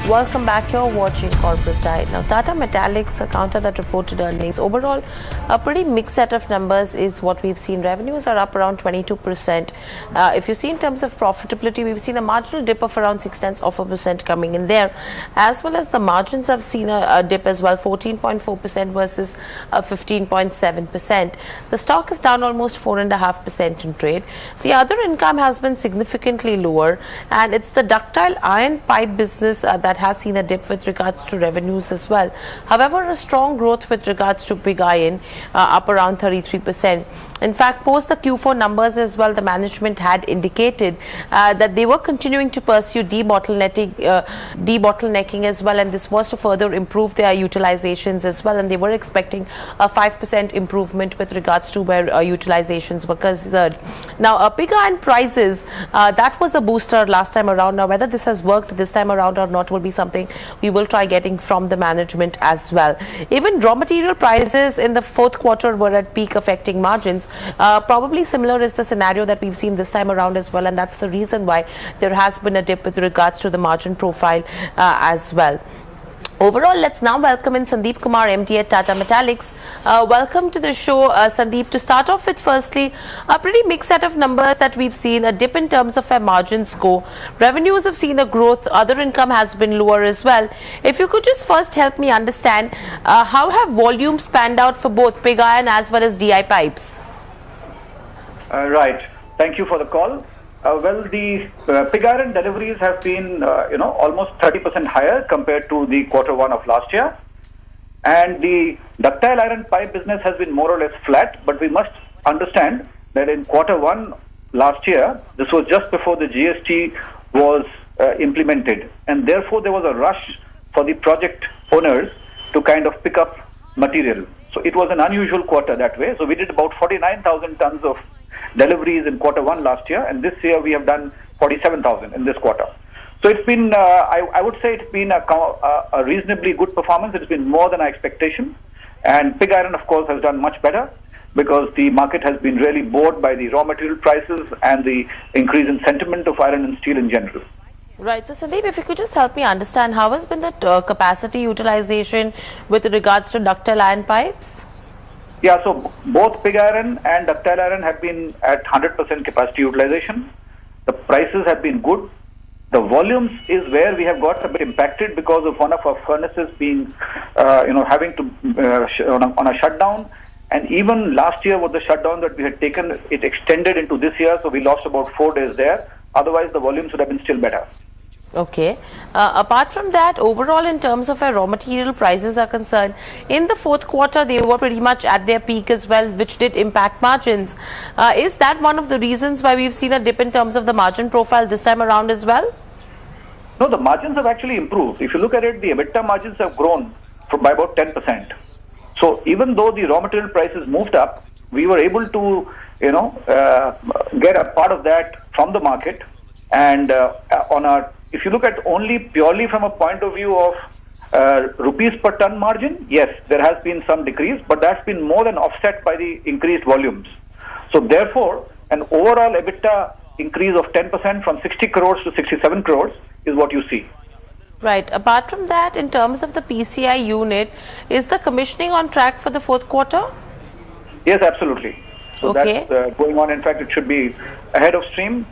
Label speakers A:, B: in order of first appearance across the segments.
A: Welcome back. You're watching Corporate Tide. Now, Tata Metaliks, a counter that reported earnings. Overall, a pretty mixed set of numbers is what we've seen. Revenues are up around 22%. If you see in terms of profitability, we've seen a marginal dip of around 0.6% coming in there, as well as the margins have seen a dip as well, 14.4% versus 15.7%. The stock is down almost 4.5% in trade. The other income has been significantly lower, and it's the ductile iron pipe business that has seen a dip with regards to revenues as well. However, a strong growth with regards to pig iron, up around 33%. In fact, post the Q4 numbers as well, the management had indicated that they were continuing to pursue debottlenecking as well, and this was to further improve their utilizations as well, and they were expecting a 5% improvement with regards to where utilizations were concerned. Now, pig iron prices, that was a booster last time around. Now, whether this has worked this time around or not will be something we will try getting from the management as well. Even raw material prices in the fourth quarter were at peak, affecting margins. Probably similar is the scenario that we've seen this time around as well, and that's the reason why there has been a dip with regards to the margin profile as well. Overall, let's now welcome in Sandeep Kumar, MD at Tata Metaliks. Welcome to the show, Sandeep. To start off with, firstly, a pretty mixed set of numbers that we've seen, a dip in terms of where margins go. Revenues have seen a growth, other income has been lower as well. If you could just first help me understand, how have volumes panned out for both pig iron as well as DI pipes?
B: Right. Thank you for the call. Well, the pig iron deliveries have been, almost 30% higher compared to the quarter one of last year. And the ductile iron pipe business has been more or less flat, but we must understand that in quarter one last year, this was just before the GST was implemented. And therefore, there was a rush for the project owners to kind of pick up material. So it was an unusual quarter that way. So we did about 49,000 tons of deliveries in quarter one last year, and this year we have done 47,000 in this quarter. So it's been, I would say it's been a reasonably good performance. It's been more than our expectation. And pig iron, of course, has done much better because the market has been really bored by the raw material prices and the increase in sentiment of iron and steel in general.
A: Right. So, Sandeep, if you could just help me understand, how has been the capacity utilization with regards to ductile iron pipes?
B: Yeah, so both pig iron and ductile iron have been at 100% capacity utilization. The prices have been good. The volumes is where we have got a bit impacted because of one of our furnaces being, having to on a shutdown. And even last year with the shutdown that we had taken, it extended into this year, so we lost about 4 days there. Otherwise, the volumes would have been still better.
A: Okay. Apart from that, overall in terms of where raw material prices are concerned, in the fourth quarter they were pretty much at their peak as well, which did impact margins. Is that one of the reasons why we've seen a dip in terms of the margin profile this time around as well?
B: No, the margins have actually improved. If you look at it, the EBITDA margins have grown by about 10%. So even though the raw material prices moved up, we were able to, get a part of that from the market. And if you look at only purely from a point of view of rupees per ton margin, yes, there has been some decrease, but that's been more than offset by the increased volumes. So therefore, an overall EBITDA increase of 10% from 60 crores to 67 crores is what you see.
A: Right. Apart from that, in terms of the PCI unit, is the commissioning on track for the fourth quarter?
B: Yes, absolutely. So
A: okay.
B: That's going on. In fact, it should be ahead of stream.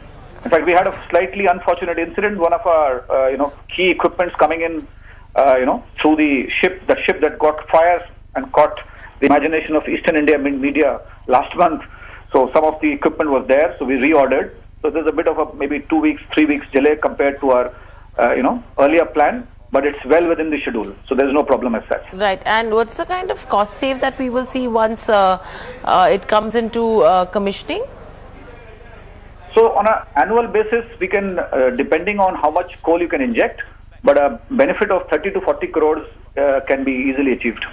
B: In fact, we had a slightly unfortunate incident. One of our, key equipments coming in, through the ship that got fire and caught the imagination of Eastern India media last month. So some of the equipment was there, so we reordered. So there's a bit of a maybe 2 weeks, 3 weeks delay compared to our, earlier plan, but it's well within the schedule. So there's no problem as such.
A: Right. And what's the kind of cost save that we will see once it comes into commissioning?
B: So on an annual basis, we can, depending on how much coal you can inject, but a benefit of 30 to 40 crores can be easily achieved.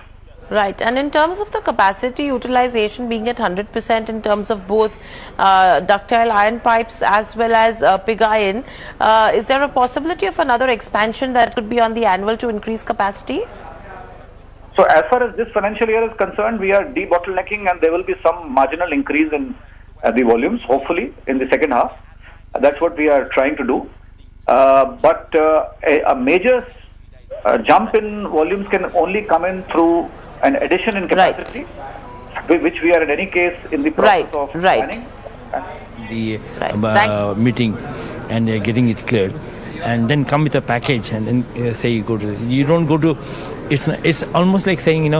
A: Right. And in terms of the capacity utilization being at 100% in terms of both ductile iron pipes as well as pig iron, is there a possibility of another expansion that could be on the annual to increase capacity?
B: So as far as this financial year is concerned, we are debottlenecking and there will be some marginal increase in the volumes, hopefully, in the second half. That's what we are trying to do. But a major jump in volumes can only come in through an addition in capacity, which we are in any case in the process of planning.
C: The meeting and getting it cleared, and then come with a package, and then say you go to this. You don't go to. It's almost like saying,